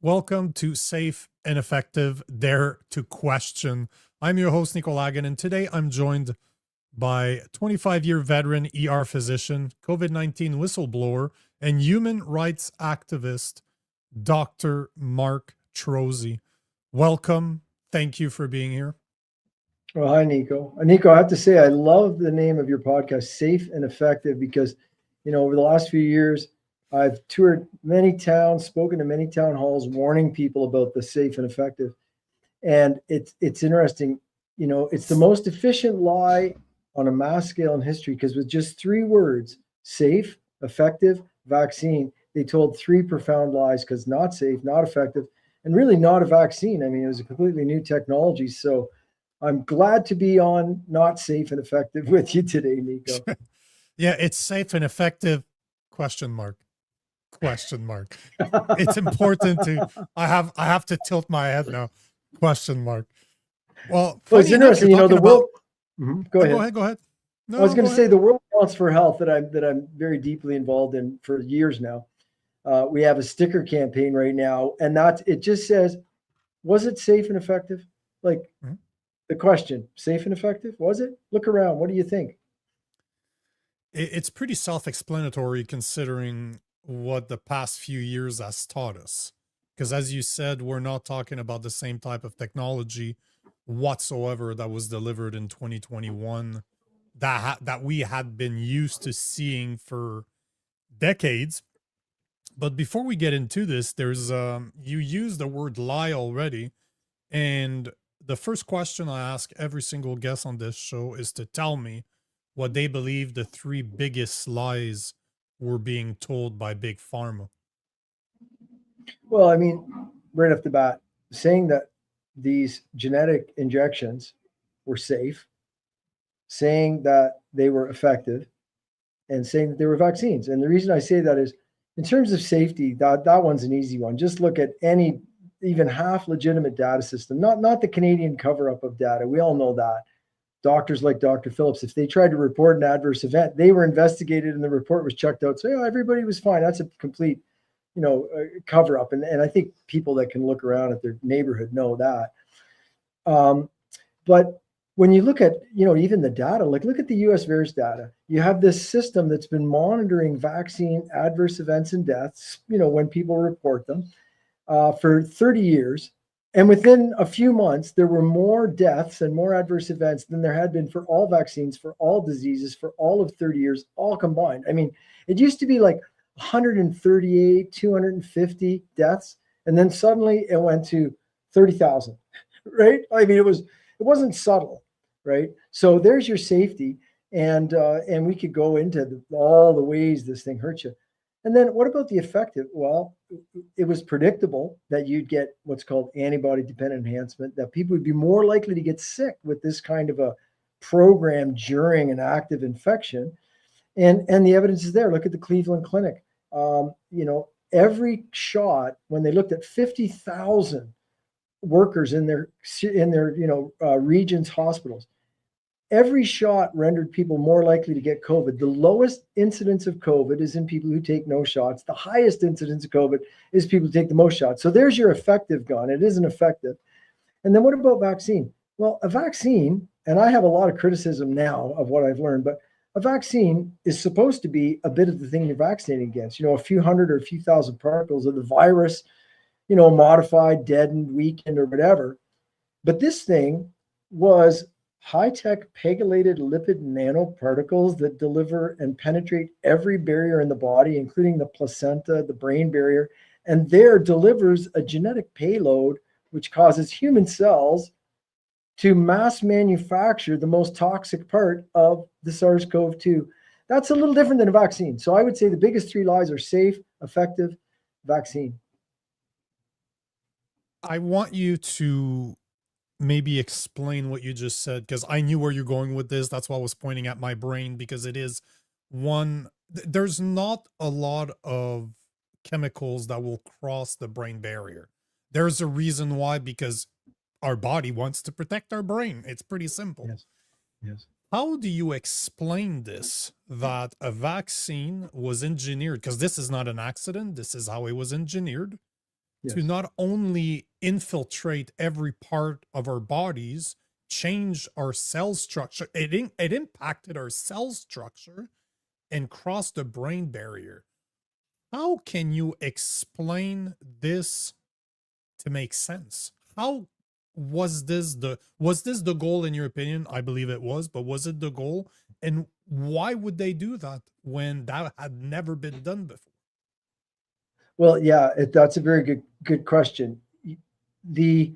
Welcome to Safe and Effective Dare to Question. I'm your host, Nico Lagan, and today I'm joined by 25-year veteran ER physician, COVID-19 whistleblower, and human rights activist, Dr. Mark Trozzi. Welcome. Thank you for being here. Well, hi, Nico. Nico, I have to say, I love the name of your podcast, Safe and Effective, because, over the last few years, I've toured many towns, spoken to many town halls, warning people about the safe and effective. And it's interesting, it's the most efficient lie on a mass scale in history, because with just three words, safe, effective, vaccine, they told three profound lies, because not safe, not effective, and really not a vaccine. I mean, it was a completely new technology. So I'm glad to be on Not Safe and Effective with you today, Nico. Yeah, it's safe and effective, ? It's important to I have to tilt my head now. ? Well, it's interesting, the world. Go ahead. Go ahead. No, I was going to say the World Balance for Health that I'm very deeply involved in for years now. We have a sticker campaign right now, and it just says, was it safe and effective? Like the question, safe and effective? Was it? Look around. What do you think? It's pretty self-explanatory considering what the past few years has taught us. Because as you said, we're not talking about the same type of technology whatsoever that was delivered in 2021 that we had been used to seeing for decades. But before we get into this, there's you used the word lie already, and the first question I ask every single guest on this show is to tell me what they believe the three biggest lies were being told by Big Pharma. Well, I mean, right off the bat, saying that these genetic injections were safe, saying that they were effective, and saying that they were vaccines. And the reason I say that is, in terms of safety, that one's an easy one. Just look at any even half legitimate data system, not the Canadian cover-up of data. We all know that. Doctors like Dr. Phillips, if they tried to report an adverse event, they were investigated and the report was checked out. So everybody was fine. That's a complete, cover up. And I think people that can look around at their neighborhood know that. But when you look at, even the data, like look at the US VAERS data, you have this system that's been monitoring vaccine adverse events and deaths, when people report them for 30 years. And within a few months, there were more deaths and more adverse events than there had been for all vaccines, for all diseases, for all of 30 years, all combined. I mean, it used to be like 138, 250 deaths, and then suddenly it went to 30,000, right? I mean, it wasn't subtle, right? So there's your safety, and we could go into all the ways this thing hurts you. And then what about the effective? Well, it was predictable that you'd get what's called antibody-dependent enhancement, that people would be more likely to get sick with this kind of a program during an active infection. And the evidence is there. Look at the Cleveland Clinic. Every shot, when they looked at 50,000 workers in their region's hospitals, every shot rendered people more likely to get COVID. The lowest incidence of COVID is in people who take no shots. The highest incidence of COVID is people who take the most shots. So there's your effective gun. It isn't effective. And then what about vaccine? Well, a vaccine, and I have a lot of criticism now of what I've learned, but a vaccine is supposed to be a bit of the thing you're vaccinating against, a few hundred or a few thousand particles of the virus, modified, deadened, weakened, or whatever. But this thing was high-tech pegylated lipid nanoparticles that deliver and penetrate every barrier in the body, including the placenta, the brain barrier, and there delivers a genetic payload which causes human cells to mass manufacture the most toxic part of the SARS-CoV-2. That's a little different than a vaccine. So I would say the biggest three lies are safe, effective, vaccine. I want you to maybe explain what you just said, because I knew where you're going with this. That's why I was pointing at my brain, because it is there's not a lot of chemicals that will cross the brain barrier. There's a reason why, because our body wants to protect our brain. It's pretty simple. Yes. How do you explain this, that a vaccine was engineered? Because this is not an accident. This is how it was engineered to Yes. not only infiltrate every part of our bodies, change our cell structure. It impacted our cell structure and crossed the brain barrier. How can you explain this to make sense? How was this the goal in your opinion? I believe it was, but was it the goal? And why would they do that when that had never been done before? Well, yeah, that's a very good question. The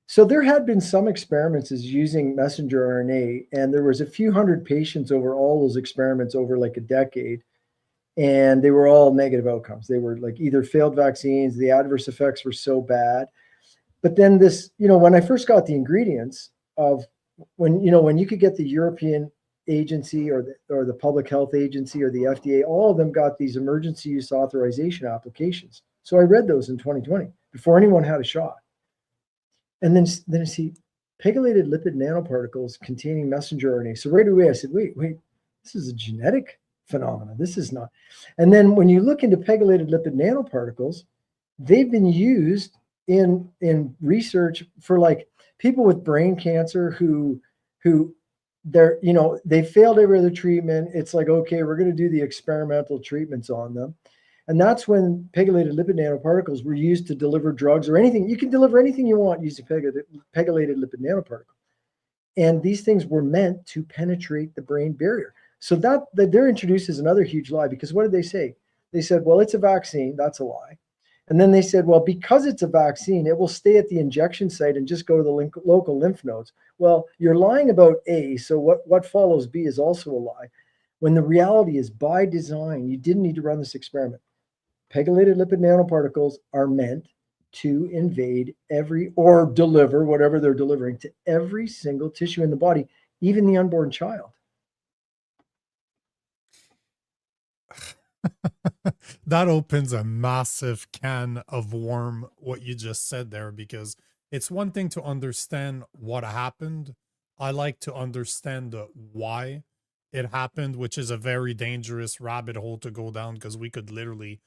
So there had been some experiments as using messenger RNA, and there was a few hundred patients over all those experiments over like a decade, and they were all negative outcomes. They were like either failed vaccines, the adverse effects were so bad. But then this, when I first got the ingredients of when you could get the European agency or the public health agency or the FDA, all of them got these emergency use authorization applications. So I read those in 2020 before anyone had a shot. And then I see pegylated lipid nanoparticles containing messenger RNA. So right away I said, wait, this is a genetic phenomenon. This is not. And then when you look into pegylated lipid nanoparticles, they've been used in research for like people with brain cancer who they failed every other treatment. It's like, okay, we're going to do the experimental treatments on them. And that's when pegylated lipid nanoparticles were used to deliver drugs or anything. You can deliver anything you want using pegylated lipid nanoparticle. And these things were meant to penetrate the brain barrier. So that they're introduced as another huge lie, because what did they say? They said, well, it's a vaccine. That's a lie. And then they said, well, because it's a vaccine, it will stay at the injection site and just go to the local lymph nodes. Well, you're lying about A, so what follows B is also a lie. When the reality is, by design, you didn't need to run this experiment. Pegylated lipid nanoparticles are meant to invade or deliver whatever they're delivering to every single tissue in the body, even the unborn child. That opens a massive can of worm, what you just said there, because it's one thing to understand what happened. I like to understand the why it happened, which is a very dangerous rabbit hole to go down, because we could literally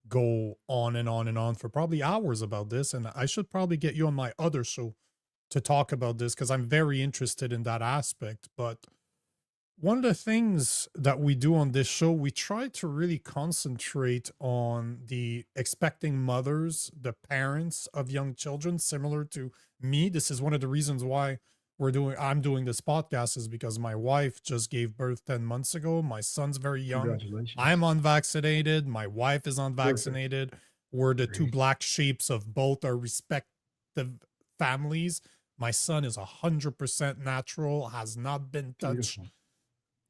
go on and on and on for probably hours about this. And I should probably get you on my other show to talk about this, because I'm very interested in that aspect. But one of the things that we do on this show, we try to really concentrate on the expecting mothers, the parents of young children, similar to me. This is one of the reasons why I'm doing this podcast, is because my wife just gave birth 10 months ago. My son's very young. Congratulations. I'm unvaccinated. My wife is unvaccinated. We're the two Great. black sheeps of both our respective families. My son is 100% natural, has not been touched. Beautiful.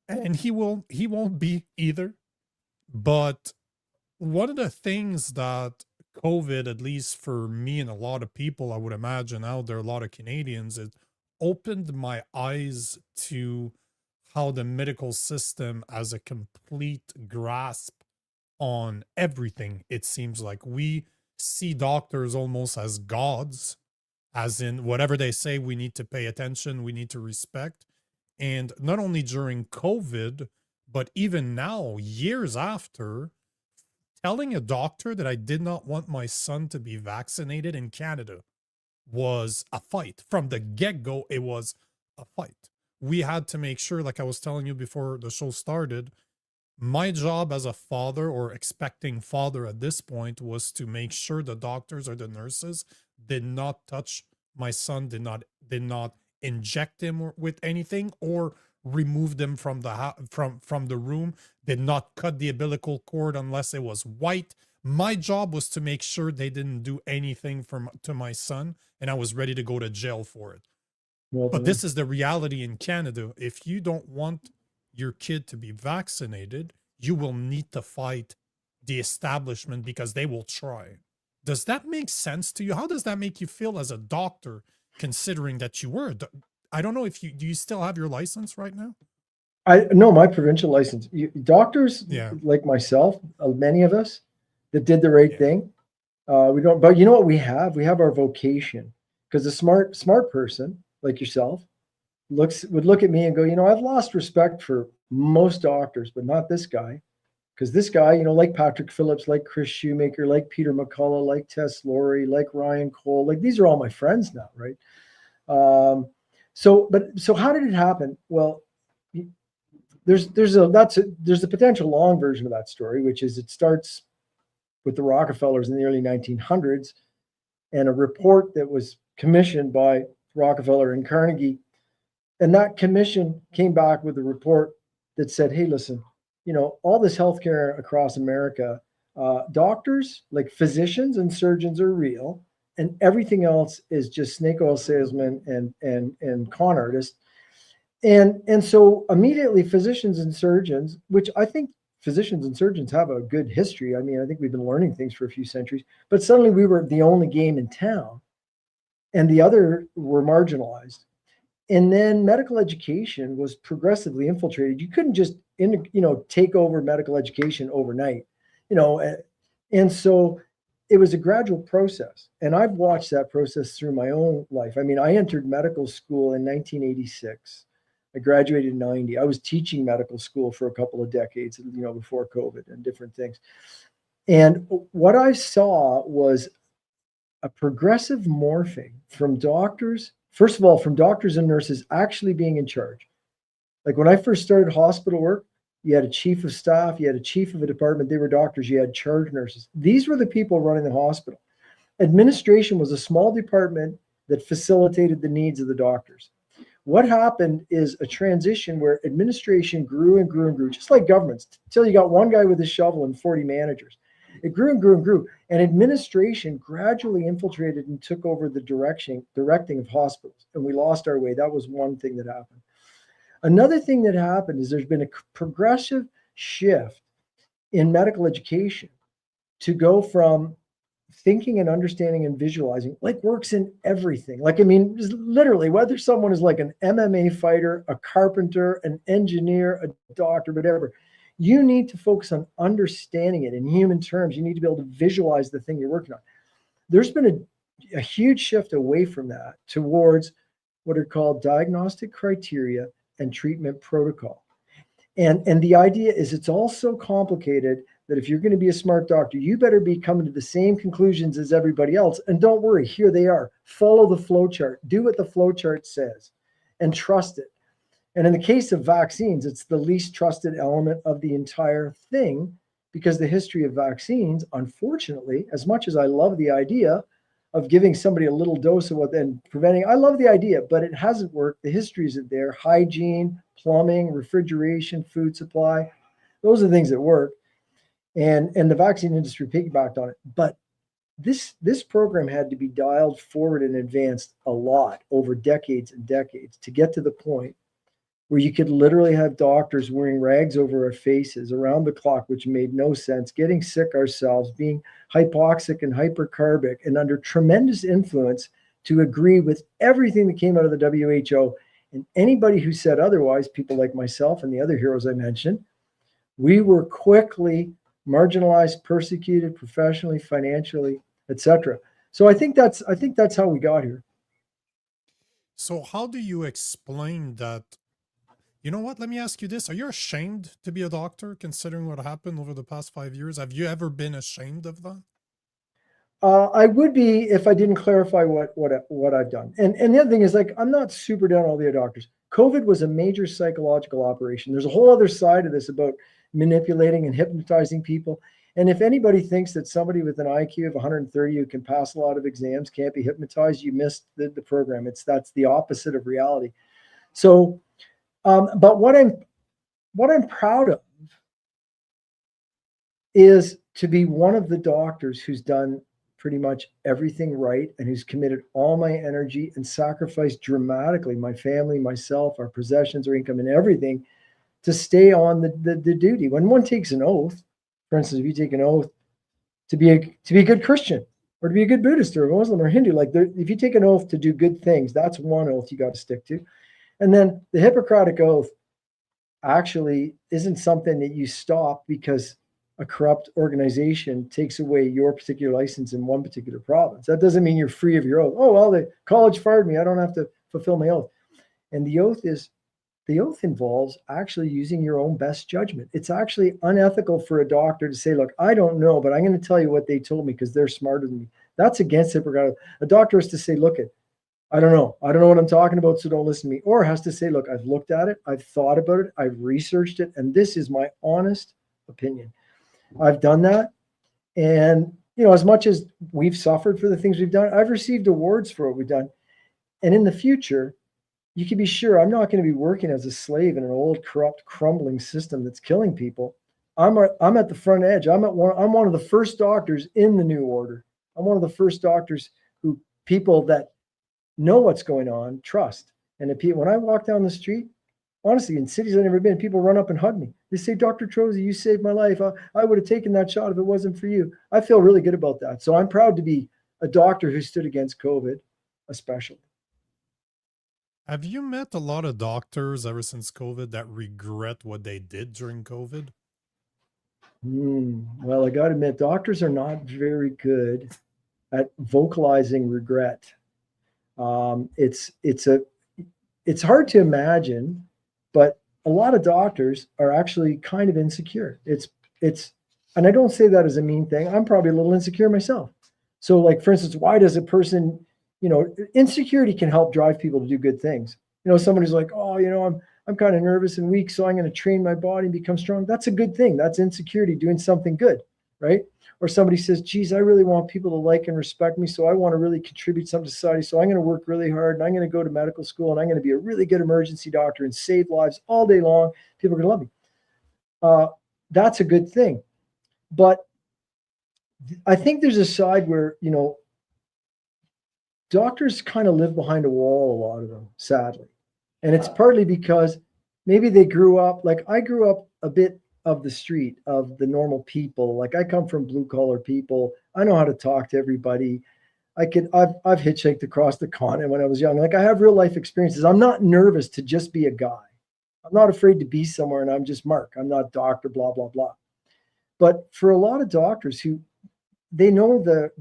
And he won't be either. But one of the things that COVID, at least for me and a lot of people, I would imagine out there, a lot of Canadians, it opened my eyes to how the medical system has a complete grasp on everything. It seems like we see doctors almost as gods, as in whatever they say, we need to pay attention, we need to respect. And not only during COVID, but even now, years after, telling a doctor that I did not want my son to be vaccinated in Canada was a fight. From the get-go, it was a fight. We had to make sure, like I was telling you before the show started, my job as a father, or expecting father at this point, was to make sure the doctors or the nurses did not touch my son, did not inject him with anything, or remove them from the from the room, did not cut the umbilical cord unless it was white. My job was to make sure they didn't do anything to my son, and I was ready to go to jail for it. Well But done. this is the reality in Canada. If you don't want your kid to be vaccinated, you will need to fight the establishment, because they will try. Does that make sense to you? How does that make you feel as a doctor, considering that you were I don't know if do you still have your license right now? I know my provincial license. Doctors Yeah. like myself, many of us that did the right Yeah. thing. We don't, but you know what we have? We have our vocation, because a smart person like yourself would look at me and go, I've lost respect for most doctors, but not this guy, Because this guy, like Patrick Phillips, like Chris Shoemaker, like Peter McCullough, like Tess Laurie, like Ryan Cole, like these are all my friends now, right? So how did it happen? Well, there's a potential long version of that story, which is it starts with the Rockefellers in the early 1900s and a report that was commissioned by Rockefeller and Carnegie. And that commission came back with a report that said, hey, listen, all this healthcare across America, doctors, like physicians and surgeons are real, and everything else is just snake oil salesmen and con artists. And so immediately physicians and surgeons, which I think physicians and surgeons have a good history. I mean, I think we've been learning things for a few centuries, but suddenly we were the only game in town and the other were marginalized. And then medical education was progressively infiltrated. You couldn't just, take over medical education overnight, and so it was a gradual process. And I've watched that process through my own life. I mean, I entered medical school in 1986. I graduated in 90. I was teaching medical school for a couple of decades, before COVID and different things. And what I saw was a progressive morphing from doctors, first of all, from doctors and nurses actually being in charge. Like when I first started hospital work, you had a chief of staff, you had a chief of a department, they were doctors, you had charge nurses. These were the people running the hospital. Administration was a small department that facilitated the needs of the doctors. What happened is a transition where administration grew and grew and grew, just like governments, until you got one guy with a shovel and 40 managers. It grew and grew and grew. And administration gradually infiltrated and took over the directing of hospitals. And we lost our way. That was one thing that happened. Another thing that happened is there's been a progressive shift in medical education to go from thinking and understanding and visualizing, like works in everything. Like, I mean, literally, whether someone is like an MMA fighter, a carpenter, an engineer, a doctor, whatever, you need to focus on understanding it in human terms. You need to be able to visualize the thing you're working on. There's been a huge shift away from that towards what are called diagnostic criteria and treatment protocol. And the idea is it's all so complicated that if you're going to be a smart doctor, you better be coming to the same conclusions as everybody else. And don't worry, here they are. Follow the flow chart. Do what the flow chart says and trust it. And in the case of vaccines, it's the least trusted element of the entire thing because the history of vaccines, unfortunately, as much as I love the idea of giving somebody a little dose of what then preventing, I love the idea, but it hasn't worked. The history isn't there. Hygiene, plumbing, refrigeration, food supply, those are the things that work. And the vaccine industry piggybacked on it. But this program had to be dialed forward and advanced a lot over decades and decades to get to the point where you could literally have doctors wearing rags over our faces around the clock, which made no sense, getting sick ourselves, being hypoxic and hypercarbic and under tremendous influence to agree with everything that came out of the WHO. And anybody who said otherwise, people like myself and the other heroes I mentioned, we were quickly marginalized, persecuted professionally, financially, etc. So I think that's how we got here. So how do you explain that? You know what? Let me ask you this. Are you ashamed to be a doctor considering what happened over the past 5 years? Have you ever been ashamed of that? I would be if I didn't clarify what I've done. And the other thing is, like, I'm not super down on all the other doctors. COVID was a major psychological operation. There's a whole other side of this about manipulating and hypnotizing people. And if anybody thinks that somebody with an IQ of 130 who can pass a lot of exams can't be hypnotized, you missed the program. That's the opposite of reality. So, but what I'm proud of is to be one of the doctors who's done pretty much everything right and who's committed all my energy and sacrificed dramatically my family, myself, our possessions, our income, and everything to stay on the duty. When one takes an oath, for instance, if you take an oath to be a good Christian or to be a good Buddhist or a Muslim or Hindu, like if you take an oath to do good things, that's one oath you got to stick to. And then the Hippocratic Oath actually isn't something that you stop because a corrupt organization takes away your particular license in one particular province. That doesn't mean you're free of your oath. Oh, well, the college fired me. I don't have to fulfill my oath. And the oath is the oath involves actually using your own best judgment. It's actually unethical for a doctor to say, look, I don't know, but I'm going to tell you what they told me because they're smarter than me. That's against Hippocratic. A doctor has to say, look, I don't know. I don't know what I'm talking about, so don't listen to me. Or has to say, look, I've looked at it, I've thought about it, I've researched it, and this is my honest opinion. I've done that. And, as much as we've suffered for the things we've done, I've received awards for what we've done. And in the future, you can be sure I'm not going to be working as a slave in an old, corrupt, crumbling system that's killing people. I'm at the front edge. I'm one of the first doctors in the new order. I'm one of the first doctors who people that know what's going on trust. And when I walk down the street, honestly, in cities I've never been, people run up and hug me. They say, Dr. Trozzi, you saved my life. I would have taken that shot if it wasn't for you. I feel really good about that. So I'm proud to be a doctor who stood against COVID, especially. Have you met a lot of doctors ever since COVID that regret what they did during COVID? Well, I got to admit, doctors are not very good at vocalizing regret. It's hard to imagine, but a lot of doctors are actually kind of insecure. And I don't say that as a mean thing. I'm probably a little insecure myself. So, like, for instance, why does a person, insecurity can help drive people to do good things. Somebody's like, oh, I'm kind of nervous and weak, so I'm going to train my body and become strong. That's a good thing. That's insecurity doing something good, right? Or somebody says, geez, I really want people to like and respect me, so I want to really contribute something to society, so I'm going to work really hard, and I'm going to go to medical school, and I'm going to be a really good emergency doctor and save lives all day long. People are going to love me. That's a good thing. But I think there's a side where, doctors kind of live behind a wall, a lot of them, sadly. And it's partly because maybe they grew up, like I grew up a bit of the street, of the normal people. Like I come from blue collar people. I know how to talk to everybody. I've hitchhiked across the continent when I was young. Like I have real life experiences. I'm not nervous to just be a guy. I'm not afraid to be somewhere and I'm just Mark. I'm not doctor, blah, blah, blah. But for a lot of doctors who they know the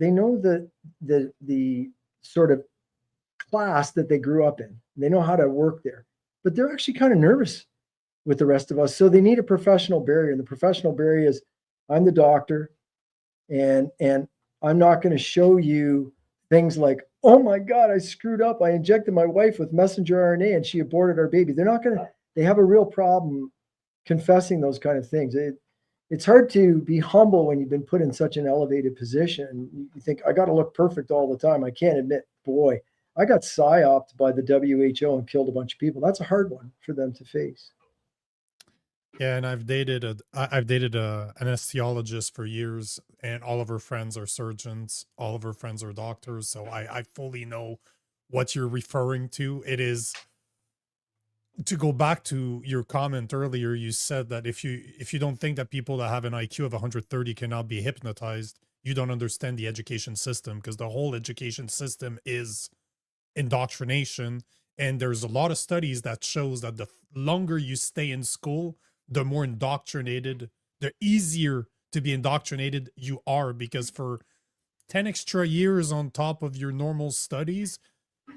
sort of class that they grew up in. They know how to work there, but they're actually kind of nervous with the rest of us. So they need a professional barrier. And the professional barrier is I'm the doctor and I'm not going to show you things like, oh my God, I screwed up. I injected my wife with messenger RNA and she aborted our baby. They have a real problem confessing those kind of things. It's hard to be humble when you've been put in such an elevated position. You think, I got to look perfect all the time. I can't admit, boy, I got psyoped by the WHO and killed a bunch of people. That's a hard one for them to face. Yeah, and I've dated an anesthesiologist for years, and all of her friends are surgeons. All of her friends are doctors. So I fully know what you're referring to. It is, to go back to your comment earlier, you said that if you don't think that people that have an IQ of 130 cannot be hypnotized, you don't understand the education system, because the whole education system is indoctrination. And there's a lot of studies that shows that the longer you stay in school, the more indoctrinated, the easier to be indoctrinated you are, because for 10 extra years on top of your normal studies,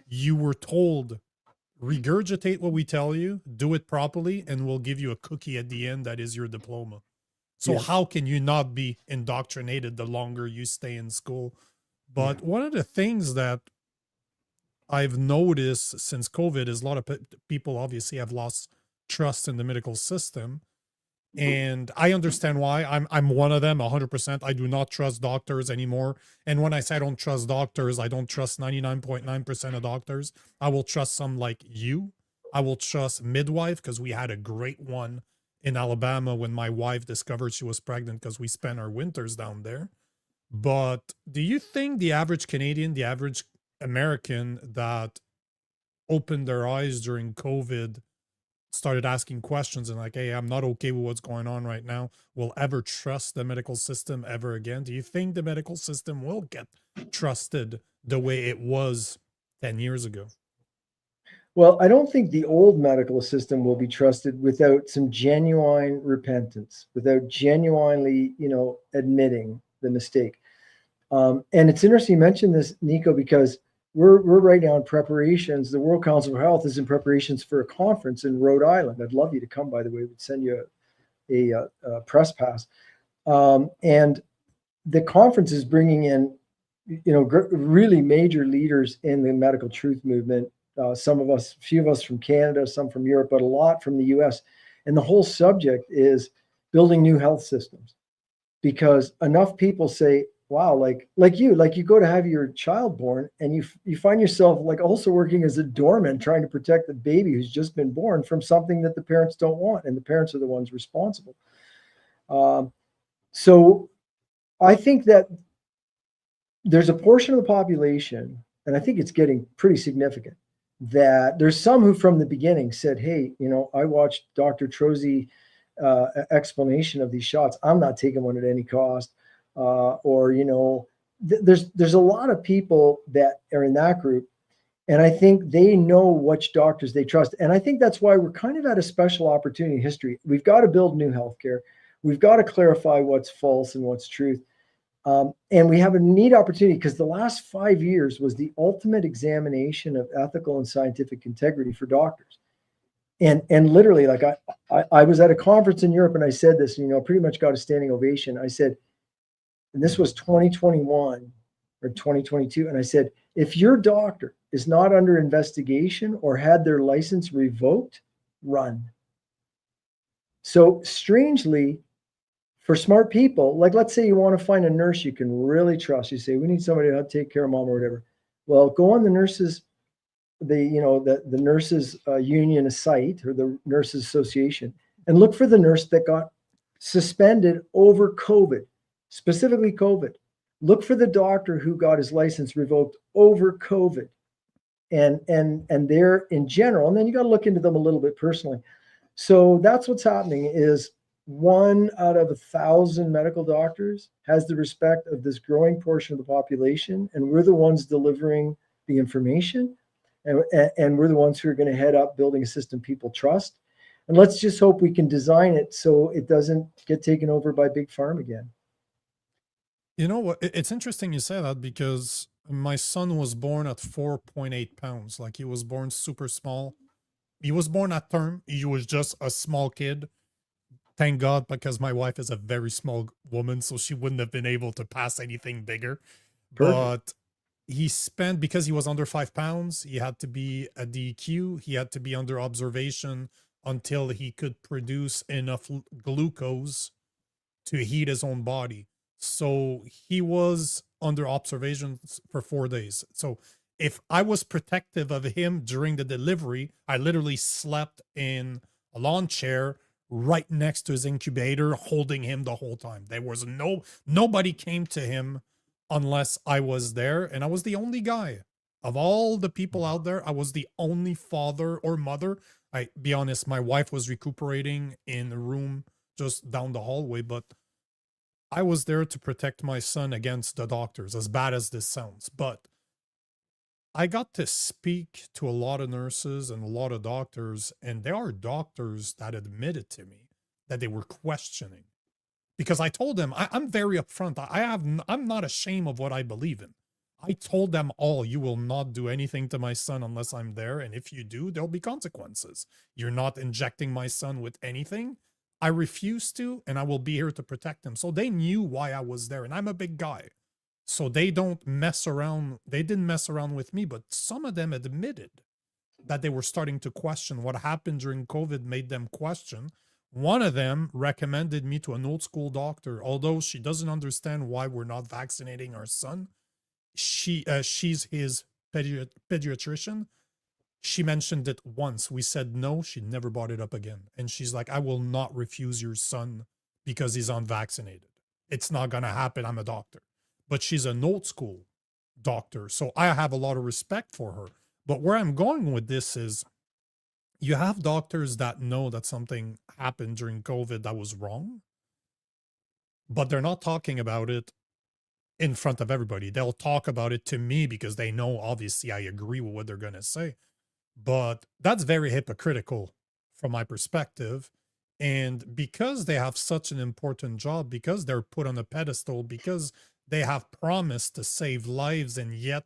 you were told, regurgitate what we tell you, do it properly, and we'll give you a cookie at the end that is your diploma. So how can you not be indoctrinated the longer you stay in school? But one of the things that I've noticed since COVID is a lot of people obviously have lost trust in the medical system. And I understand why. I'm one of them 100%. I do not trust doctors anymore. And when I say I don't trust doctors, I don't trust 99.9% of doctors. I will trust some like you. I will trust midwife, because we had a great one in Alabama when my wife discovered she was pregnant, because we spent our winters down there. But do you think the average Canadian, the average American that opened their eyes during COVID, started asking questions and like, hey, I'm not okay with what's going on right now, will ever trust the medical system ever again? Do you think the medical system will get trusted the way it was 10 years ago? Well, I don't think the old medical system will be trusted without some genuine repentance, without genuinely, admitting the mistake. And it's interesting you mentioned this, Nico, because we're right now in preparations. The World Council of Health is in preparations for a conference in Rhode Island. I'd love you to come, by the way. We'd send you a press pass. And the conference is bringing in, really major leaders in the medical truth movement. Some of us, a few of us from Canada, some from Europe, but a lot from the US. And the whole subject is building new health systems, because enough people say, wow, like you go to have your child born and you find yourself like also working as a doorman trying to protect the baby who's just been born from something that the parents don't want, and the parents are the ones responsible. So I think that there's a portion of the population, and I think it's getting pretty significant, that there's some who from the beginning said, hey, I watched Dr. Trozzi explanation of these shots. I'm not taking one at any cost. There's a lot of people that are in that group, and I think they know which doctors they trust. And I think that's why we're kind of at a special opportunity in history. We've got to build new healthcare. We've got to clarify what's false and what's truth. And we have a neat opportunity, because the last 5 years was the ultimate examination of ethical and scientific integrity for doctors. And literally, like I was at a conference in Europe and I said this, pretty much got a standing ovation. I said, and this was 2021 or 2022. And I said, if your doctor is not under investigation or had their license revoked, run. So strangely, for smart people, like let's say you want to find a nurse you can really trust. You say, we need somebody to take care of mom or whatever. Well, go on the nurses, the nurses union site or the nurses association, and look for the nurse that got suspended over COVID, specifically COVID. Look for the doctor who got his license revoked over COVID. And they're in general, and then you got to look into them a little bit personally. So that's what's happening is 1 out of 1,000 medical doctors has the respect of this growing portion of the population, and we're the ones delivering the information, and we're the ones who are going to head up building a system people trust. And let's just hope we can design it so it doesn't get taken over by big pharma again. You know what? It's interesting you say that, because my son was born at 4.8 pounds. Like, he was born super small. He was born at term. He was just a small kid. Thank God, because my wife is a very small woman, so she wouldn't have been able to pass anything bigger. Perfect. But he spent, because he was under 5 pounds, he had to be a DQ. He had to be under observation until he could produce enough glucose to heat his own body. So he was under observation for 4 days. So if I was protective of him during the delivery, I literally slept in a lawn chair right next to his incubator, holding him the whole time. There was nobody came to him unless I was there, and I was the only guy. Of all the people out there, I was the only father or mother. I be honest, my wife was recuperating in a room just down the hallway, but I was there to protect my son against the doctors, as bad as this sounds. But I got to speak to a lot of nurses and a lot of doctors, and there are doctors that admitted to me that they were questioning, because I told them I'm very upfront. I'm not ashamed of what I believe in. I told them all, you will not do anything to my son unless I'm there, and if you do, there'll be consequences. You're not injecting my son with anything. I refuse to, and I will be here to protect him. So they knew why I was there, and I'm a big guy. So they don't mess around. They didn't mess around with me, but some of them admitted that they were starting to question what happened during COVID, made them question. One of them recommended me to an old school doctor, although she doesn't understand why we're not vaccinating our son. She's his pediatrician. She mentioned it once. We said no. She never brought it up again. And she's like, I will not refuse your son because he's unvaccinated. It's not going to happen. I'm a doctor. But she's an old school doctor. So I have a lot of respect for her. But where I'm going with this is, you have doctors that know that something happened during COVID that was wrong, but they're not talking about it in front of everybody. They'll talk about it to me because they know, obviously, I agree with what they're going to say. But that's very hypocritical from my perspective. And because they have such an important job, because they're put on a pedestal, because they have promised to save lives, and yet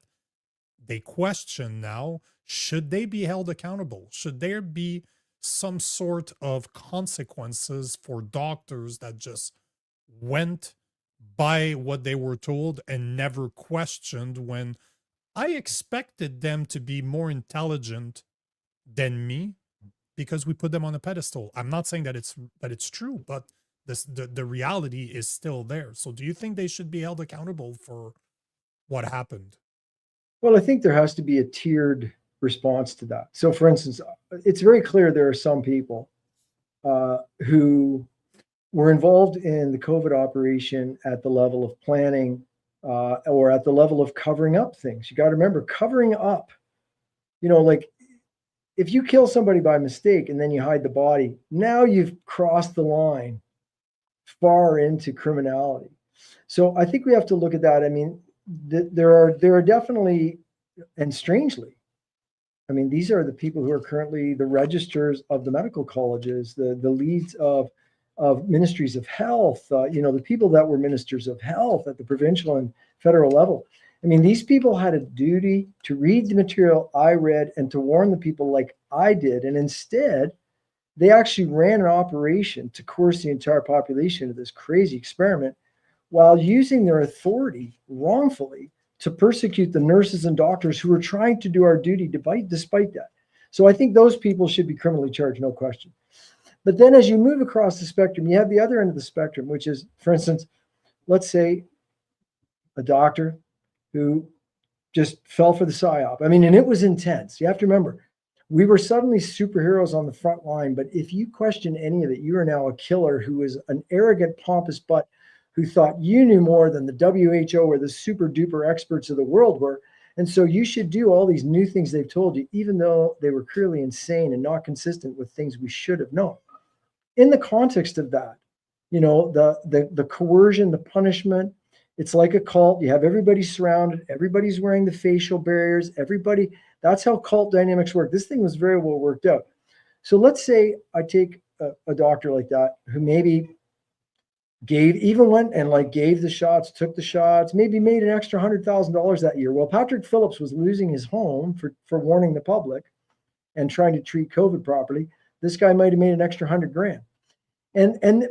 they question now, should they be held accountable? Should there be some sort of consequences for doctors that just went by what they were told and never questioned, when I expected them to be more intelligent than me because we put them on a pedestal? I'm not saying that it's true, but the reality is still there. So do you think they should be held accountable for what happened? Well, I think there has to be a tiered response to that. So, for instance, it's very clear there are some people who were involved in the COVID operation at the level of planning or at the level of covering up things. You got to remember, covering up, like if you kill somebody by mistake and then you hide the body, now you've crossed the line far into criminality. So I think we have to look at that. I mean, there are definitely, and strangely, I mean, these are the people who are currently the registers of the medical colleges, the leads of ministries of health, the people that were ministers of health at the provincial and federal level. I mean, these people had a duty to read the material I read and to warn the people like I did. And instead, they actually ran an operation to coerce the entire population into this crazy experiment while using their authority wrongfully to persecute the nurses and doctors who were trying to do our duty despite that. So I think those people should be criminally charged, no question. But then as you move across the spectrum, you have the other end of the spectrum, which is, for instance, let's say a doctor who just fell for the psyop. I mean, and it was intense. You have to remember, we were suddenly superheroes on the front line. But if you question any of it, you are now a killer who is an arrogant, pompous butt who thought you knew more than the WHO or the super duper experts of the world were. And so you should do all these new things they've told you, even though they were clearly insane and not consistent with things we should have known. In the context of that, the coercion, the punishment, it's like a cult. You have everybody surrounded, everybody's wearing the facial barriers, that's how cult dynamics work. This thing was very well worked out. So let's say I take a doctor like that who maybe gave the shots, took the shots, maybe made an extra $100,000 that year. Well, Patrick Phillips was losing his home for warning the public and trying to treat COVID properly. This guy might have made an extra $100,000.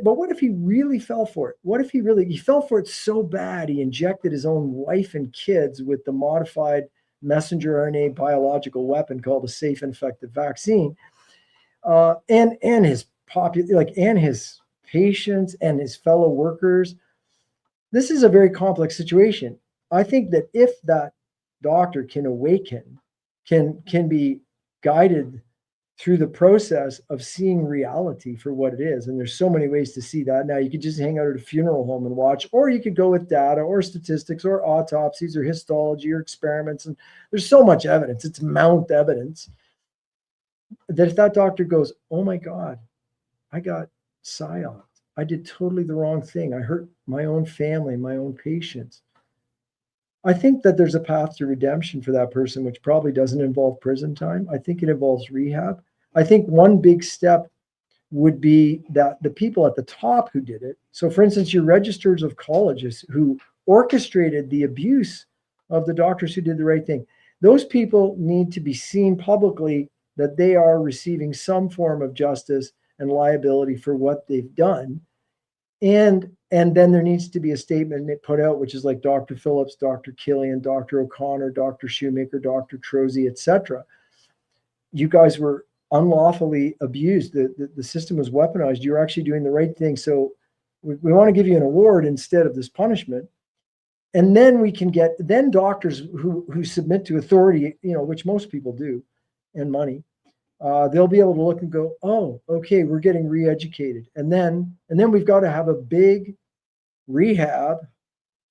But what if he really fell for it? What if he fell for it so bad he injected his own wife and kids with the modified messenger RNA biological weapon called a safe and effective vaccine, and his patients and his fellow workers? This is a very complex situation. I think that if that doctor can awaken, can be guided through the process of seeing reality for what it is. And there's so many ways to see that. Now you could just hang out at a funeral home and watch, or you could go with data or statistics or autopsies or histology or experiments. And there's so much evidence. It's mount evidence that if that doctor goes, oh my God, I got psyoped. I did totally the wrong thing. I hurt my own family, my own patients. I think that there's a path to redemption for that person, which probably doesn't involve prison time. I think it involves rehab. I think one big step would be that the people at the top who did it. So for instance, your registers of colleges who orchestrated the abuse of the doctors who did the right thing. Those people need to be seen publicly that they are receiving some form of justice and liability for what they've done. And then there needs to be a statement put out, which is like Dr. Phillips, Dr. Killian, Dr. O'Connor, Dr. Shoemaker, Dr. Trozzi, etc. You guys were unlawfully abused. The system was weaponized. You're actually doing the right thing. So we want to give you an award instead of this punishment. And then we can get doctors who submit to authority, which most people do, and money. They'll be able to look and go, oh, okay, we're getting re-educated. And then we've got to have a big rehab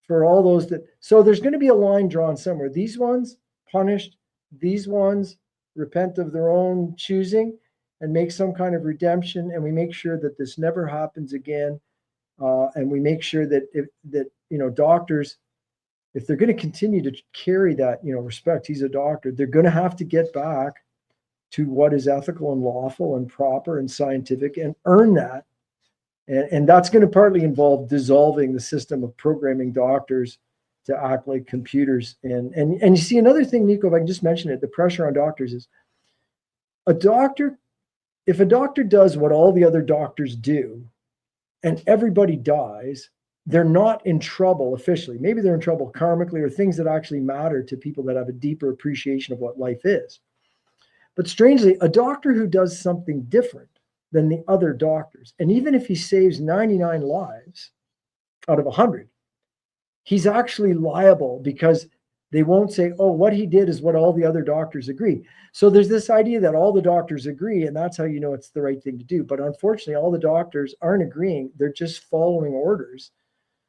for all those so there's going to be a line drawn somewhere. These ones punished, these ones repent of their own choosing and make some kind of redemption. And we make sure that this never happens again. And we make sure that doctors, if they're going to continue to carry that, respect, he's a doctor, they're going to have to get back to what is ethical and lawful and proper and scientific and earn that. And that's going to partly involve dissolving the system of programming doctors to act like computers. And you see another thing, Nico, if I can just mention it, the pressure on doctors is if a doctor does what all the other doctors do and everybody dies, they're not in trouble officially. Maybe they're in trouble karmically or things that actually matter to people that have a deeper appreciation of what life is. But strangely, a doctor who does something different than the other doctors, and even if he saves 99 lives out of 100, he's actually liable because they won't say, oh, what he did is what all the other doctors agree. So there's this idea that all the doctors agree, and that's how you know it's the right thing to do. But unfortunately, all the doctors aren't agreeing. They're just following orders.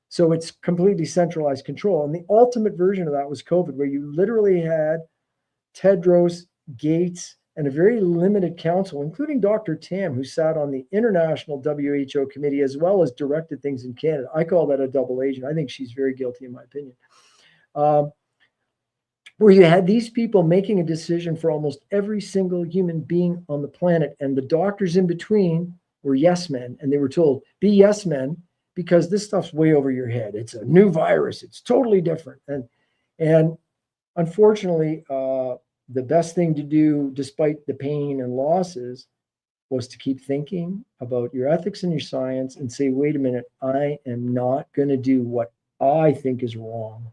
So it's completely centralized control. And the ultimate version of that was COVID, where you literally had Tedros, Gates, and a very limited council, including Dr. Tam, who sat on the international WHO committee as well as directed things in Canada. I call that a double agent. I think she's very guilty, in my opinion. Where you had these people making a decision for almost every single human being on the planet, and the doctors in between were yes men, and they were told, be yes men, because this stuff's way over your head. It's a new virus. It's totally different. And unfortunately, the best thing to do, despite the pain and losses, was to keep thinking about your ethics and your science and say, wait a minute, I am not going to do what I think is wrong.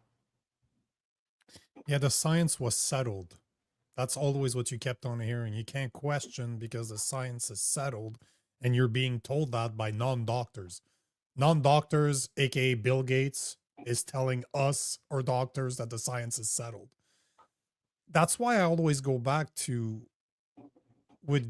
Yeah, the science was settled. That's always what you kept on hearing. You can't question because the science is settled, and you're being told that by non-doctors. Non-doctors, aka Bill Gates, is telling us or doctors that the science is settled. That's why I always go back to, we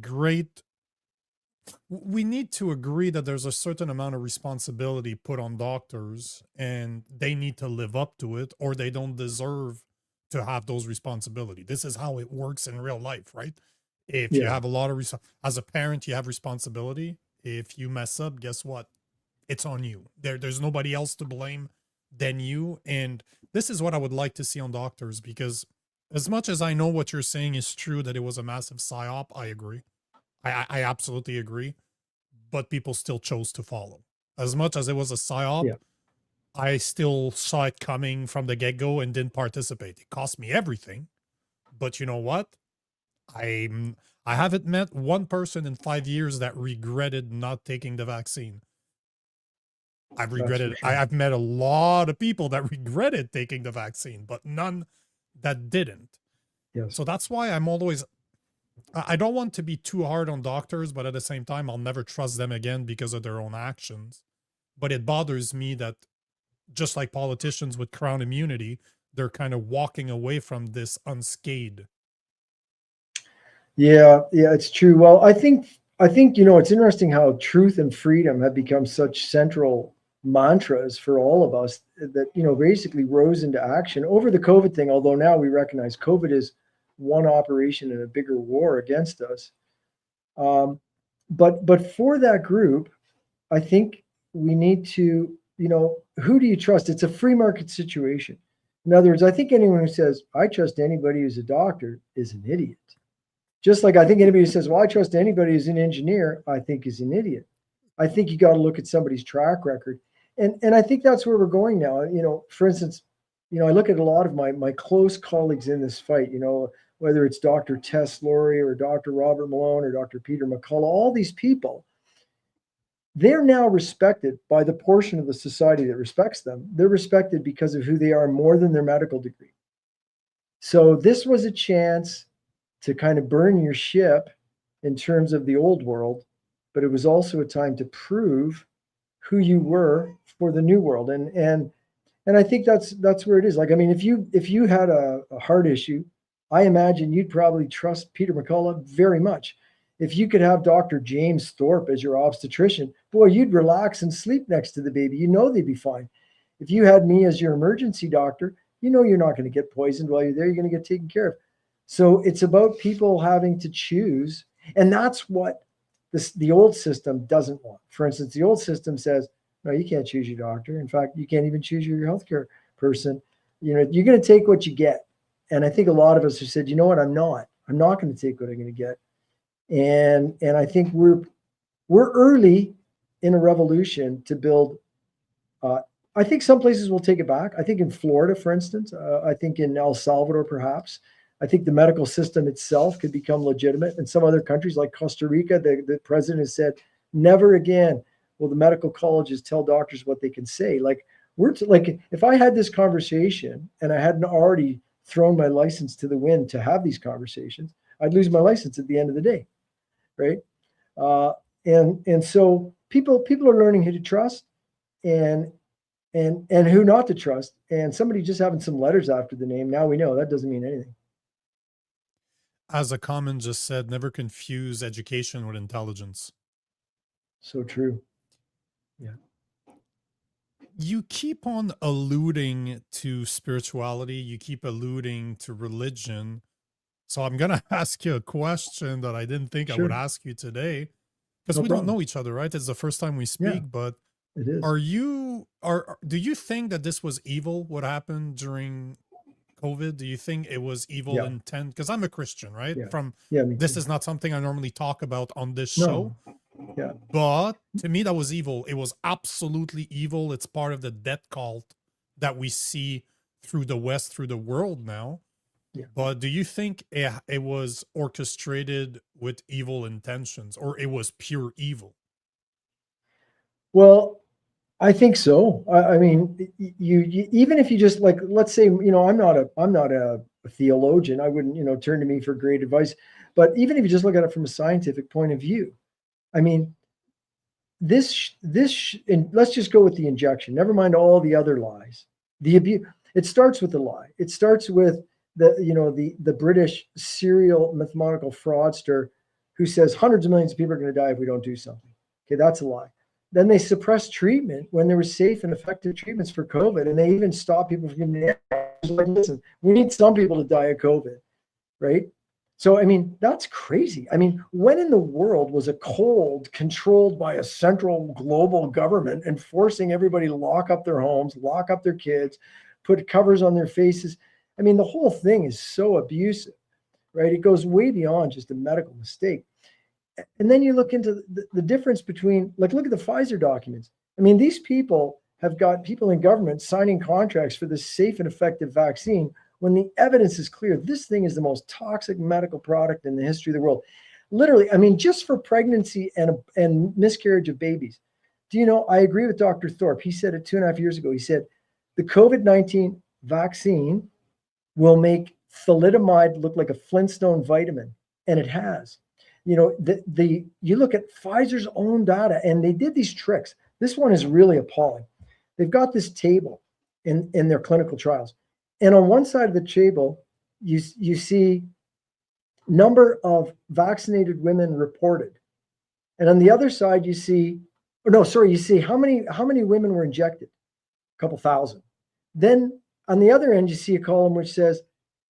need to agree that there's a certain amount of responsibility put on doctors, and they need to live up to it, or they don't deserve to have those responsibility. This is how it works in real life, right? If you have a lot of as a parent, you have responsibility. If you mess up, guess what? It's on you. There's nobody else to blame than you. And this is what I would like to see on doctors, because as much as I know what you're saying is true, that it was a massive psyop, I agree. I absolutely agree. But people still chose to follow. As much as it was a psyop, I still saw it coming from the get-go and didn't participate. It cost me everything. But you know what? I haven't met one person in 5 years that regretted not taking the vaccine. I've regretted. Sure. I've met a lot of people that regretted taking the vaccine, but none that didn't. Yes. So that's why I'm always, I don't want to be too hard on doctors, but at the same time, I'll never trust them again because of their own actions. But it bothers me that, just like politicians with crown immunity, they're kind of walking away from this unscathed. Yeah, it's true. Well, I think it's interesting how truth and freedom have become such central mantras for all of us that basically rose into action over the COVID thing. Although now we recognize COVID is one operation in a bigger war against us. But for that group, I think we need to, who do you trust? It's a free market situation. In other words, I think anyone who says, I trust anybody who's a doctor is an idiot. Just like I think anybody who says, well, I trust anybody who's an engineer, I think is an idiot. I think you got to look at somebody's track record. And I think that's where we're going now. For instance, I look at a lot of my close colleagues in this fight, whether it's Dr. Tess Laurie or Dr. Robert Malone or Dr. Peter McCullough, all these people, they're now respected by the portion of the society that respects them. They're respected because of who they are more than their medical degree. So this was a chance to kind of burn your ship in terms of the old world, but it was also a time to prove who you were for the new world. And I think that's where it is. Like, I mean, if you had a heart issue, I imagine you'd probably trust Peter McCullough very much. If you could have Dr. James Thorpe as your obstetrician, boy, you'd relax and sleep next to the baby. They'd be fine. If you had me as your emergency doctor, you're not going to get poisoned while you're there. You're going to get taken care of. So it's about people having to choose. And that's what the old system doesn't want. For instance, the old system says, no, you can't choose your doctor. In fact, you can't even choose your healthcare person. You're going to take what you get. And I think a lot of us have said, you know what, I'm not going to take what I'm going to get. And I think we're early in a revolution to build I think some places will take it back. I think in Florida, for instance, I think in El Salvador, perhaps. I think the medical system itself could become legitimate. In some other countries like Costa Rica, the president has said, never again will the medical colleges tell doctors what they can say. Like like if I had this conversation and I hadn't already thrown my license to the wind to have these conversations, I'd lose my license at the end of the day, right? Uh, and so people are learning who to trust and and who not to trust. And somebody just having some letters after the name, now we know that doesn't mean anything. As a comment just said, never confuse education with intelligence. So true. Yeah. You keep on alluding to spirituality, you keep alluding to religion. So I'm going to ask you a question that I didn't think I would Sure. ask you today, because No we don't problem. know each other, right? It's the first time we Yeah, speak, but it is. are you do you think that this was evil what happened during COVID? Do you think it was evil Yeah. intent? Because I'm a Christian, right? Yeah. From Yeah, me this too. is not something I normally talk about on this show, No. Yeah. but to me that was evil. It was absolutely evil. It's part of the death cult that we see through the West, through the world now. Yeah. But do you think it was orchestrated with evil intentions, or it was pure evil? Well, I think so. I mean, you even if you just like, let's say, I'm not a theologian. I wouldn't, turn to me for great advice. But even if you just look at it from a scientific point of view, I mean, and let's just go with the injection. Never mind all the other lies. The abuse. It starts with the lie. It starts with the British serial mathematical fraudster who says hundreds of millions of people are going to die if we don't do something. Okay, that's a lie. Then they suppressed treatment when there were safe and effective treatments for COVID, and they even stopped people from getting it. Like, listen, we need some people to die of COVID, right? So, I mean, that's crazy. I mean, when in the world was a cold controlled by a central global government and forcing everybody to lock up their homes, lock up their kids, put covers on their faces? I mean, the whole thing is so abusive, right? It goes way beyond just a medical mistake. And then you look into the difference between, like, look at the Pfizer documents. I mean, these people have got people in government signing contracts for this safe and effective vaccine when the evidence is clear. This thing is the most toxic medical product in the history of the world. Literally, I mean, just for pregnancy and miscarriage of babies. Do you know, I agree with Dr. Thorpe. He said it 2.5 years ago. He said, the COVID-19 vaccine will make thalidomide look like a Flintstone vitamin. And it has. You look at Pfizer's own data, and they did these tricks. This one is really appalling. They've got this table in their clinical trials, and on one side of the table, you see number of vaccinated women reported, and on the other side, you see, you see how many women were injected, a couple thousand. Then on the other end, you see a column which says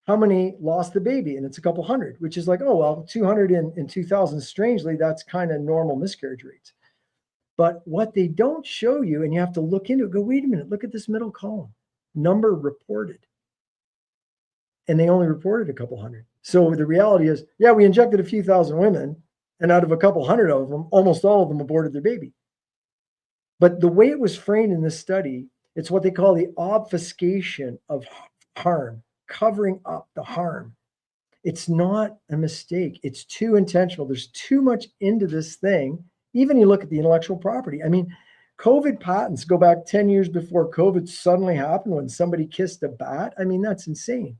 how many lost the baby, and it's a couple hundred, which is like, oh, well, 200 in 2000. Strangely, that's kind of normal miscarriage rates. But what they don't show you, and you have to look into it, go, wait a minute, look at this middle column, number reported. And they only reported a couple hundred. So the reality is, yeah, we injected a few thousand women, and out of a couple hundred of them, almost all of them aborted their baby. But the way it was framed in this study, it's what they call the obfuscation of harm, covering up the harm. It's not a mistake. It's too intentional. There's too much into this thing. Even you look at the intellectual property. I mean, COVID patents go back 10 years before COVID suddenly happened when somebody kissed a bat. I mean, that's insane.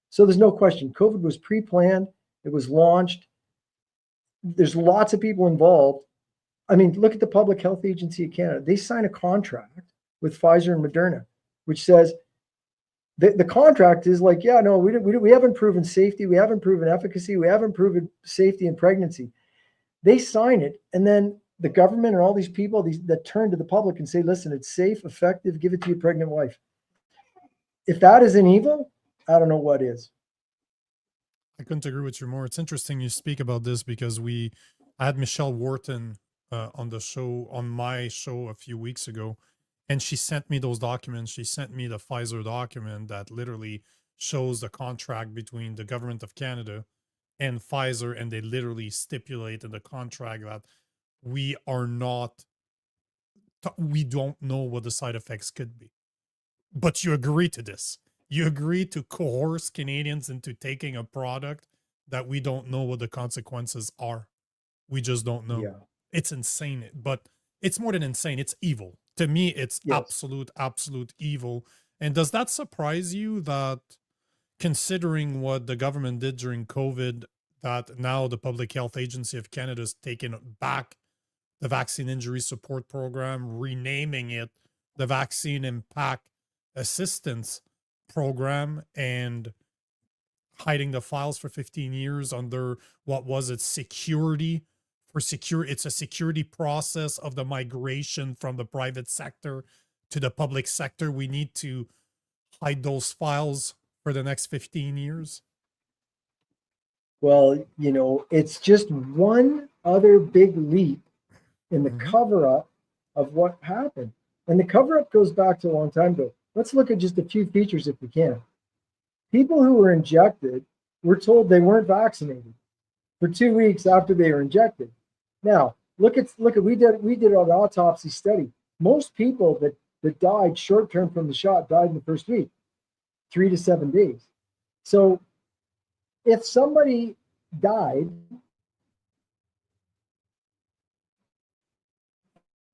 So there's no question. COVID was pre-planned. It was launched. There's lots of people involved. I mean, look at the Public Health Agency of Canada. They sign a contract with Pfizer and Moderna, which says the contract is like, yeah, no, we haven't proven safety. We haven't proven efficacy. We haven't proven safety in pregnancy. They sign it. And then the government and all these people that turn to the public and say, listen, it's safe, effective, give it to your pregnant wife. If that isn't evil, I don't know what is. I couldn't agree with you more. It's interesting you speak about this because I had Michelle Wharton on the show, on my show a few weeks ago, and she sent me those documents. She sent me the Pfizer document that literally shows the contract between the government of Canada and Pfizer, and they literally stipulate in the contract that we are not, we don't know what the side effects could be. But you agree to this. You agree to coerce Canadians into taking a product that we don't know what the consequences are. We just don't know. Yeah. It's insane, but it's more than insane. It's evil. To me, it's Yes. absolute evil. And does that surprise you that, considering what the government did during COVID, that now the Public Health Agency of Canada is taking back the Vaccine Injury Support Program, renaming it the Vaccine Impact Assistance Program, and hiding the files for 15 years under, what was it, security for secure? It's a security process of the migration from the private sector to the public sector. We need to hide those files for the next 15 years. Well, you know, it's just one other big leap in the Mhm. cover up of what happened. And the cover up goes back to a long time ago. Let's look at just a few features if we can. People who were injected were told they weren't vaccinated for 2 weeks after they were injected. Now, look at we did an autopsy study. Most people that died short term from the shot died in the first week, 3 to 7 days. So if somebody died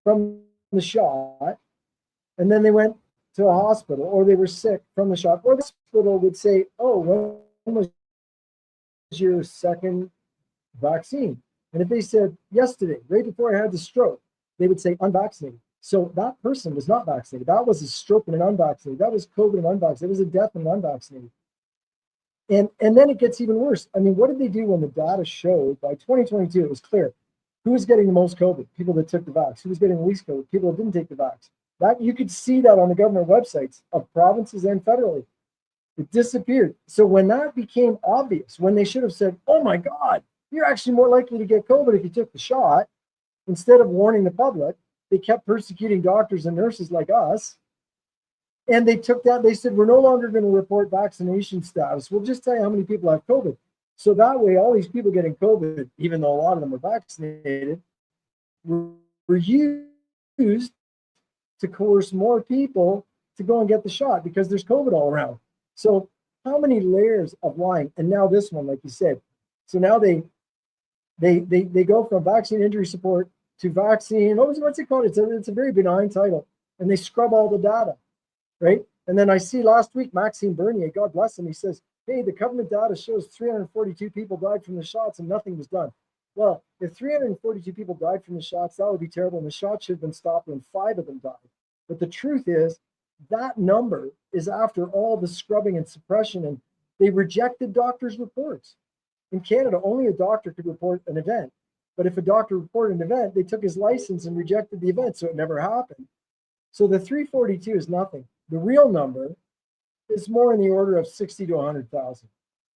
from the shot and then they went to a hospital or they were sick from the shot, or the hospital would say, oh, when was your second vaccine? And if they said yesterday, right before I had the stroke, they would say unvaccinated. So that person was not vaccinated. That was a stroke in an unvaccinated. That was COVID and unvaccinated. It was a death in an unvaccinated. And then it gets even worse. I mean, what did they do when the data showed by 2022? It was clear who was getting the most COVID, people that took the vax. Who was getting the least COVID, people that didn't take the vax. That you could see that on the government websites of provinces and federally. It disappeared. So when that became obvious, when they should have said, "Oh my God, you're actually more likely to get COVID if you took the shot," instead of warning the public, they kept persecuting doctors and nurses like us. And they took that, they said, we're no longer going to report vaccination status. We'll just tell you how many people have COVID. So that way, all these people getting COVID, even though a lot of them were vaccinated, were used to coerce more people to go and get the shot because there's COVID all around. So how many layers of lying? And now this one, like you said. So now they go from vaccine injury support to vaccine. What's it called? It's a very benign title. And they scrub all the data. Right? And then I see last week, Maxime Bernier, God bless him, he says, hey, the government data shows 342 people died from the shots and nothing was done. Well, if 342 people died from the shots, that would be terrible. And the shots should have been stopped when 5 of them died. But the truth is, that number is after all the scrubbing and suppression, and they rejected doctors' reports. In Canada, only a doctor could report an event. But if a doctor reported an event, they took his license and rejected the event, so it never happened. So the 342 is nothing. The real number is more in the order of 60 to 100,000,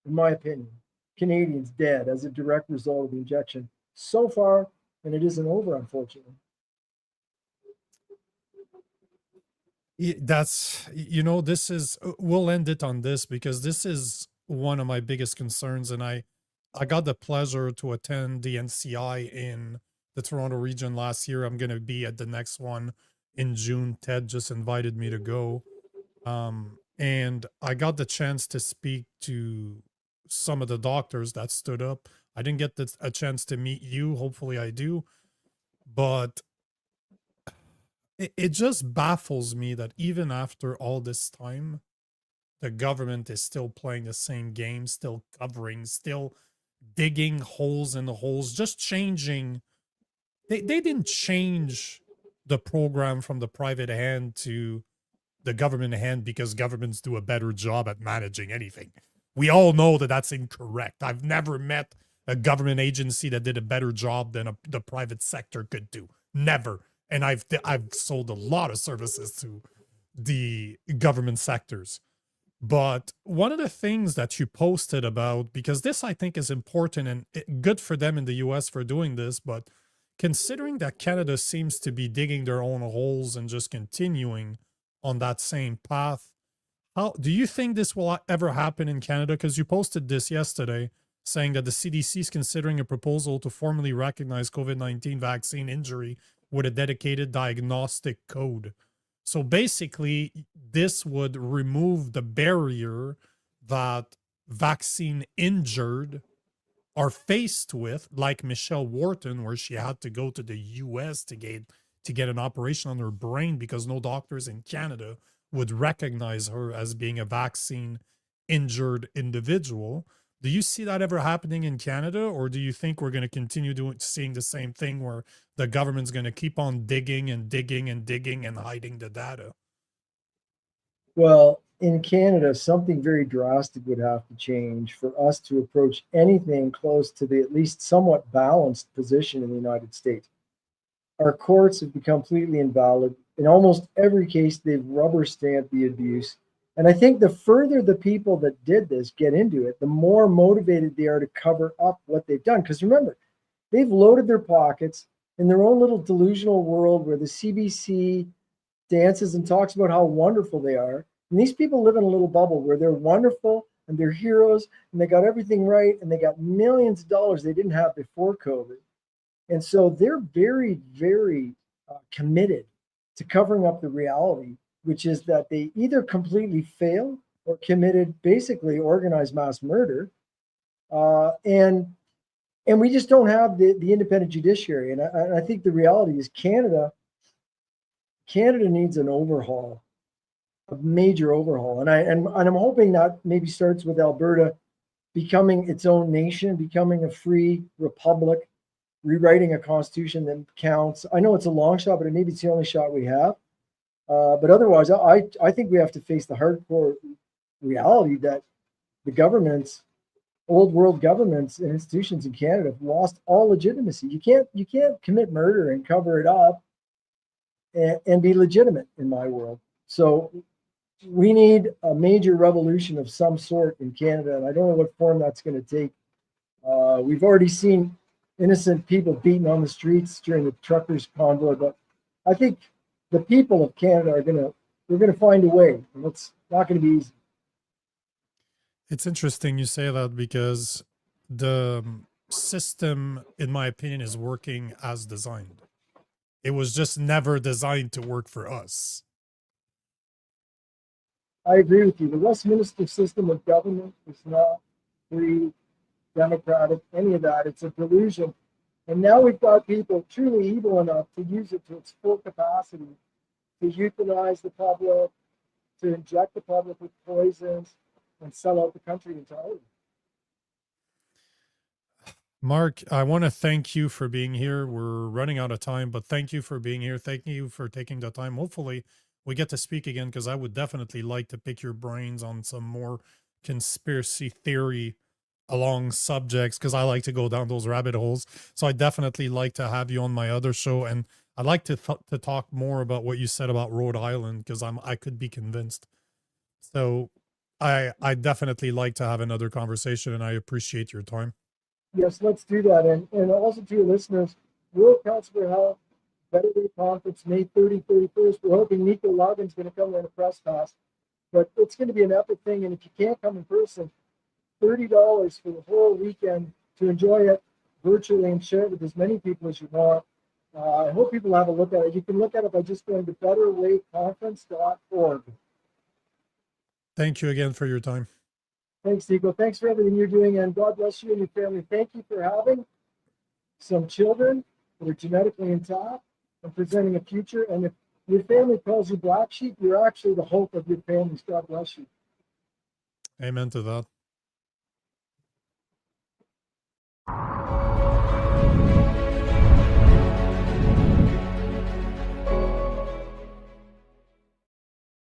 in my opinion, Canadians dead as a direct result of the injection so far, and it isn't over, unfortunately. That's, this is, we'll end it on this because this is one of my biggest concerns. And I got the pleasure to attend the NCI in the Toronto region last year. I'm going to be at the next one in June. Ted just invited me to go. And I got the chance to speak to some of the doctors that stood up. I didn't get a chance to meet you. Hopefully I do. But it just baffles me that even after all this time, the government is still playing the same game, still covering, still digging holes in the holes, just changing. They didn't change the program from the private hand to the government hand because governments do a better job at managing anything. We all know that that's incorrect. I've never met a government agency that did a better job than the private sector could do. Never. And I've sold a lot of services to the government sectors. But one of the things that you posted about, because this I think is important and good for them in the US for doing this, but considering that Canada seems to be digging their own holes and just continuing on that same path, how do you think this will ever happen in Canada? Because you posted this yesterday saying that the CDC is considering a proposal to formally recognize COVID-19 vaccine injury with a dedicated diagnostic code. So basically, this would remove the barrier that vaccine injured are faced with, like Michelle Wharton, where she had to go to the US to get an operation on her brain because no doctors in Canada would recognize her as being a vaccine injured individual. Do you see that ever happening in Canada, or do you think we're going to continue seeing the same thing where the government's going to keep on digging and digging and digging and hiding the data? Well, in Canada, something very drastic would have to change for us to approach anything close to the at least somewhat balanced position in the United States. Our courts have become completely invalid. In almost every case, they've rubber stamped the abuse. And I think the further the people that did this get into it, the more motivated they are to cover up what they've done. Because remember, they've loaded their pockets in their own little delusional world where the CBC dances and talks about how wonderful they are. And these people live in a little bubble where they're wonderful and they're heroes and they got everything right and they got millions of dollars they didn't have before COVID. And so they're very, very committed to covering up the reality, which is that they either completely failed or committed basically organized mass murder. And we just don't have the independent judiciary. And I think the reality is Canada needs an overhaul, a major overhaul. And I'm hoping that maybe starts with Alberta becoming its own nation, becoming a free republic, rewriting a constitution that counts. I know it's a long shot, but maybe it's the only shot we have. But otherwise, I think we have to face the hardcore reality that the governments, old world governments and institutions in Canada have lost all legitimacy. You can't commit murder and cover it up and be legitimate in my world. So we need a major revolution of some sort in Canada, and I don't know what form that's going to take. We've already seen innocent people beaten on the streets during the truckers' convoy, but I think the people of Canada we're going to find a way, and it's not going to be easy. It's interesting you say that because the system, in my opinion, is working as designed. It was just never designed to work for us. I agree with you. The Westminster system of government is not free, democratic, any of that. It's a delusion. And now we've got people truly evil enough to use it to its full capacity, to euthanize the public, to inject the public with poisons, and sell out the country entirely. Mark, I want to thank you for being here. We're running out of time, but thank you for being here. Thank you for taking the time. Hopefully, we get to speak again because I would definitely like to pick your brains on some more conspiracy theory along subjects because I like to go down those rabbit holes. So I definitely like to have you on my other show, and I'd like to talk more about what you said about Rhode Island because I could be convinced. So I definitely like to have another conversation, and I appreciate your time. Yes, let's do that. And also to your listeners, World Council for Health, Better Day Conference, May 30, 31st. We're hoping Nico Lagan's going to come in a press pass, but it's going to be an epic thing. And if you can't come in person, $30 for the whole weekend to enjoy it virtually and share it with as many people as you want. I hope people have a look at it. You can look at it by just going to betterwayconference.org. Thank you again for your time. Thanks, Nico. Thanks for everything you're doing, and God bless you and your family. Thank you for having some children that are genetically intact and presenting a future. And if your family calls you black sheep, you're actually the hope of your families. God bless you. Amen to that.